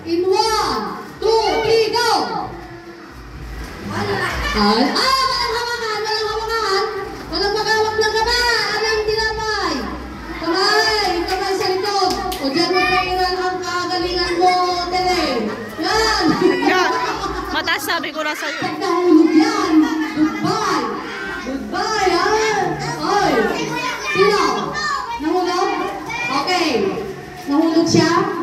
In 1, 2, 3, go! Walang hawakan! Walang hawakan! Walang magawak ng kamay! Anong tinapay? Kamay sa likod! O dyan mo kailan ang kagalingan mo, Tere! Yan! Yan! Mataas sabi ko na sa'yo. Nahulog yan! Goodbye! Goodbye, ha? Oy! Sino? Nahulog? Okay. Nahulog siya?